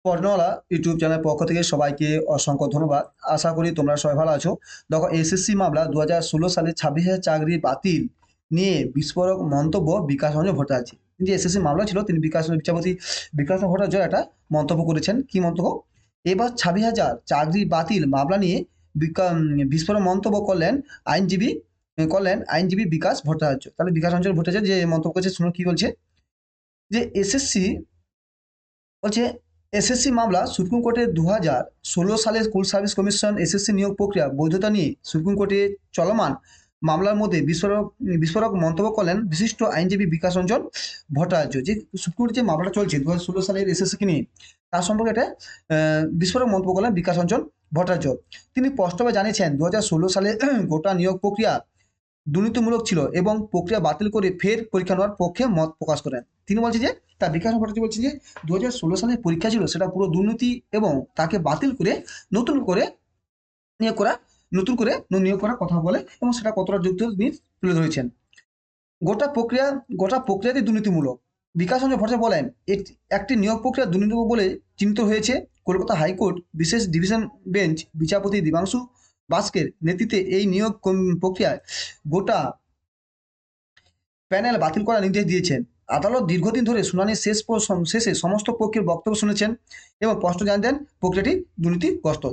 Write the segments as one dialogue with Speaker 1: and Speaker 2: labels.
Speaker 1: স্বর্ণওয়ালা YouTube channel পক্ষ থেকে সবাইকে অসংখ্য ধন্যবাদ। আশা করি তোমরা সবাই ভালো আছো। দেখো, এসএসসি মামলা ২০১৬ সালে ২৬,০০০ চাকরি বাতিল নিয়ে বিস্ফোরক মন্তব্য বিকাশ রঞ্জন ভট্টাচার্য। যে এসএসসি মামলা ছিল, তিনি বিচারপতি বিকাশ রঞ্জন ভট্টাচার্য একটা মন্তব্য করেছেন। কি মন্তব্য? এবার ২৬,০০০ চাকরি বাতিল মামলা নিয়ে বিস্ফোরক মন্তব্য করলেন আইনজীবী বিকাশ ভট্টাচার্য। তাহলে বিকাশ রঞ্জন ভট্টাচার্য যে মন্তব্য করেছে, শুনুন কি বলছে। যে বলছে এসএসসি মামলা সুপ্রিম কোর্টে ২০১৬ সালে স্কুল সার্ভিস কমিশন এসএসসি নিয়োগ প্রক্রিয়া বৈধতা নিয়ে সুপ্রিম কোর্টে চলমান মামলার মধ্যে বিস্ফোরক মন্তব্য করলেন বিশিষ্ট আইনজীবী বিকাশ রঞ্জন ভট্টাচার্য। যে সুপ্রিম কোর্টে যে মামলাটা চলছে ২০১৬ সালের এসএসসিকে নিয়ে, তার সম্পর্কে একটা বিস্ফোরক মন্তব্য করলেন বিকাশ রঞ্জন ভট্টাচার্য। তিনি স্পষ্টভাবে জানিয়েছেন ২০১৬ সালে গোটা নিয়োগ প্রক্রিয়া দুর্নীতিমূলক ছিল এবং প্রক্রিয়া বাতিল করে ফের পরীক্ষা নেওয়ার পক্ষে মত প্রকাশ করেন। তিনি বলছেন যে তার বিকাশ ভট্টাচার্য বলছে যে ২০১৬ সালের পরীক্ষা ছিল, সেটা পুরো দুর্নীতি এবং তাকে বাতিল করে নতুন করে নিয়োগ করার কথা বলে এবং সেটা কতটা যুক্ত তিনি তুলে ধরেছেন। গোটা প্রক্রিয়াটি দুর্নীতিমূলক। বিকাশ রঞ্জন ভট্টাচার্য বলেন, একটি নিয়োগ প্রক্রিয়া দুর্নীতিমূলক বলে চিহ্নিত হয়েছে। কলকাতা হাইকোর্ট বিশেষ ডিভিশন বেঞ্চ বিচারপতি দেবাংশু বাস্কের নেতৃত্বে এই নিয়োগ প্রক্রিয়ায় গোটা প্যানেল বাতিল করার নির্দেশ দিয়েছেন। আদালত দীর্ঘদিন ধরে শুনানি শেষে সমস্ত পক্ষের বক্তব্য শুনেছেন এবং স্পষ্ট জানিয়ে দেন প্রক্রিয়াটি দুর্নীতিগ্রস্ত।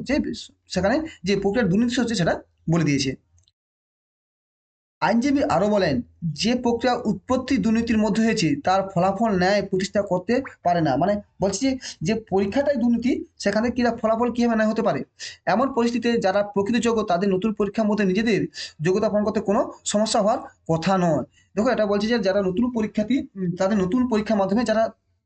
Speaker 1: সেখানে যে প্রক্রিয়ার দুর্নীতি হচ্ছে সেটা বলে দিয়েছে। আইনজীবী আরও বলেন, যে প্রক্রিয়া উৎপত্তি দুর্নীতির মধ্যে হয়েছে তার ফলাফল ন্যায় প্রতিষ্ঠা করতে পারে না। মানে বলছি যে পরীক্ষাটাই দুর্নীতি, সেখানে কি ফলাফল কীভাবে ন্যায় হতে পারে? এমন পরিস্থিতিতে যারা প্রকৃত যোগ্য তাদের নতুন পরীক্ষার মধ্যে নিজেদের যোগ্যতা প্রমাণ করতে কোনো সমস্যা হওয়ার কথা নয়। দেখো, এটা বলছে যে যারা নতুন পরীক্ষার্থী, তাদের নতুন পরীক্ষার মাধ্যমে যারা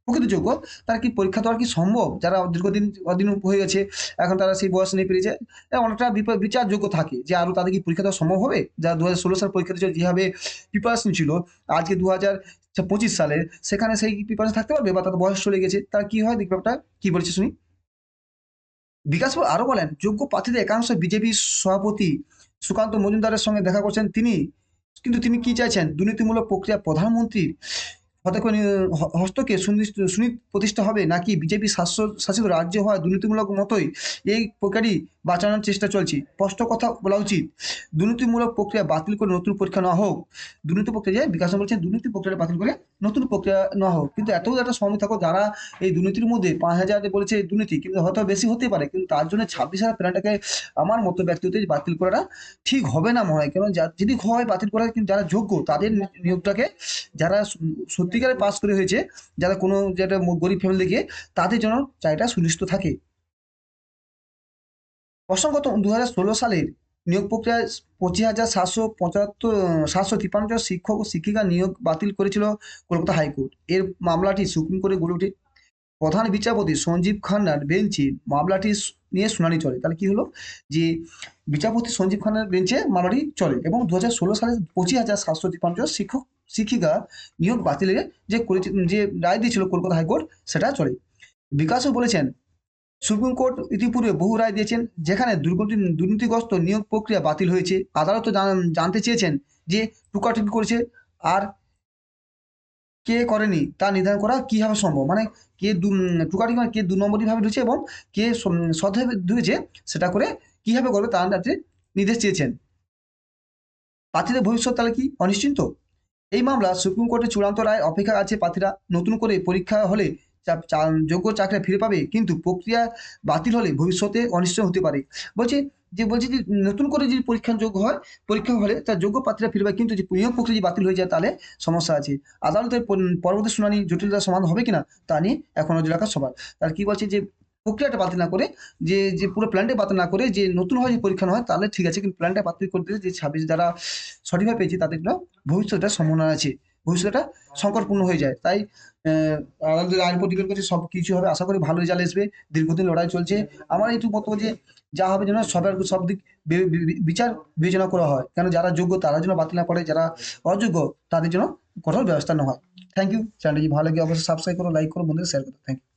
Speaker 1: প্রকৃত যোগ্য, তারা কি পরীক্ষা দেওয়ার কি সম্ভব? যারা দীর্ঘদিন অধীন হয়ে গেছে, এখন তারা সেই বয়স নিয়ে পেরিয়েছে, অনেকটা বিচারযোগ্য থাকে যে আরও তাদের কি পরীক্ষা দেওয়া সম্ভব হবে? যারা ২০১৬ সাল পরীক্ষা দিয়েছিল, যেভাবে প্রিপারেশন ছিল আজকে ২০২৫ সালে, সেখানে সেই প্রিপারেশন থাকতে পারবে? বা তাদের বয়স চলে গেছে, তার কি হয় দেখবে? ব্যাপারটা কি বলছে শুনি। বিকাশবাবু আরও বলেন, যোগ্য প্রার্থীদের একাংশ বিজেপি সভাপতি সুকান্ত মজুমদারের সঙ্গে দেখা করছেন কিন্তু তিনি কি চাইছেন? দুর্নীতিমূলক প্রক্রিয়া প্রধানমন্ত্রীর হস্তকে সুপ্রতিষ্ঠা হবে, নাকি বিজেপি শাসিত রাজ্য হওয়ায় দুর্নীতিমূলক মতোই এই প্রক্রিয়াটি বাঁচানোর চেষ্টা চলছে? স্পষ্ট কথা বলা উচিত। দুর্নীতিমূলক প্রক্রিয়া বাতিল করে নতুন পরীক্ষা নেওয়া হোক। দুর্নীতি প্রক্রিয়া, বিকাশ বলছেন দুর্নীতি প্রক্রিয়াটা বাতিল করে নতুন প্রক্রিয়া নেওয়া হোক। কিন্তু এতও একটা সময় থাকো যারা এই দুর্নীতির মধ্যে ৫,০০০ বলেছে দুর্নীতি, কিন্তু হয়তো বেশি হতে পারে, কিন্তু তার জন্য ২৬,০০০ প্ল্যানটাকে আমার মতো ব্যক্তিগত বাতিল করাটা ঠিক হবে না মনে হয়। কারণ যদি হয় বাতিল করা, কিন্তু যারা যোগ্য তাদের নিয়োগটাকে, যারা সত্যিকারে পাস করে হয়েছে, যারা কোনো যেটা গরিব ফ্যামিলি থেকে, তাদের জন্য চাকরিটা সুনিশ্চিত থাকে। প্রসঙ্গত ২০১৬ সালের নিয়োগ প্রক্রিয়ায় ২৫,৭৫৩ জন শিক্ষক ও শিক্ষিকা নিয়োগ বাতিল করেছিল কলকাতা হাইকোর্ট। এর মামলাটি সুপ্রিম কোর্টে গড়ে ওঠে। প্রধান বিচারপতি সঞ্জীব খান্নার বেঞ্চে মামলাটি নিয়ে শুনানি চলে। তাহলে কি হলো? যে বিচারপতি সঞ্জীব খান্নার বেঞ্চে মামলাটি চলে এবং ২০১৬ সালে ২৫,৭৫৩ জন শিক্ষক শিক্ষিকা নিয়োগ বাতিলের যে রায় দিয়েছিল কলকাতা হাইকোর্ট, সেটা চলে। বিকাশও বলেছেন, সুপ্রিম কোর্ট ইতিপূর্বে বহু রায় দিয়েছেন যেখানে দুর্নীতিগ্রস্ত নিয়োগ প্রক্রিয়া বাতিল হয়েছে। আদালত জানতে চেয়েছেন যে টুকাটুকি করেছে আর কে করেনি তা নির্ধারণ করা কীভাবে সম্ভব। মানে কে টুকাটুকি, মানে কে ২ নম্বরীভাবে ঢুকেছে এবং কে সৎভাবে ঢুকেছে, সেটা করে কীভাবে করবে তার নির্দেশ চেয়েছেন। প্রার্থীদের ভবিষ্যৎ তাহলে কি অনিশ্চিত? এই মামলা সুপ্রিম কোর্টের চূড়ান্ত রায় অপেক্ষা আছে। প্রার্থীরা নতুন করে পরীক্ষা হলে যোগ্য চাকরি ফিরে পাবে, কিন্তু প্রক্রিয়া বাতিল হলে ভবিষ্যতে অনিশ্চয় হতে পারে। বলছি যে নতুন করে যদি পরীক্ষা হলে তার যোগ্য প্রার্থীরা ফিরে পাবে, কিন্তু যে নিয়োগ প্রক্রিয়া যদি বাতিল হয়ে যায় তাহলে সমস্যা আছে। আদালতের পরবর্তী শুনানি জটিলতার সমাধান হবে কিনা তা নিয়ে এখন নজর রাখা সবার। তার কি বলছে যে প্রক্রিয়াটা বাতিল না করে, যে পুরো প্ল্যানটা বাতিল না করে, যে নতুনভাবে যে পরীক্ষা না হয় তাহলে ঠিক আছে, কিন্তু প্ল্যানটা বাতিল করে দিলে যে ২৬ যারা সঠিকভাবে পেয়েছে তাদের ভবিষ্যৎটা সম্ভাবনা আছে, ভবিষ্যৎটা সংকটপূর্ণ হয়ে যায়। তাই আদালতের আইন উপর ডিপেন্ড করছে, সব কিছু হবে। আশা করি ভালো রেজাল্ট আসবে। দীর্ঘদিন লড়াই চলছে। আমার এইটুকু বক্তব্য যে যা হবে যেন সব দিক বিচার বিবেচনা করা হয়, কেন যারা যোগ্য তারা যেন বাতিল না করে, যারা অযোগ্য তাদের জন্য কঠোর ব্যবস্থা না হয়। Thank you. চ্যানেলটি ভালো লাগে অবশ্যই সাবস্ক্রাইব করো, লাইক করো, বন্ধুদের শেয়ার করো। Thank you.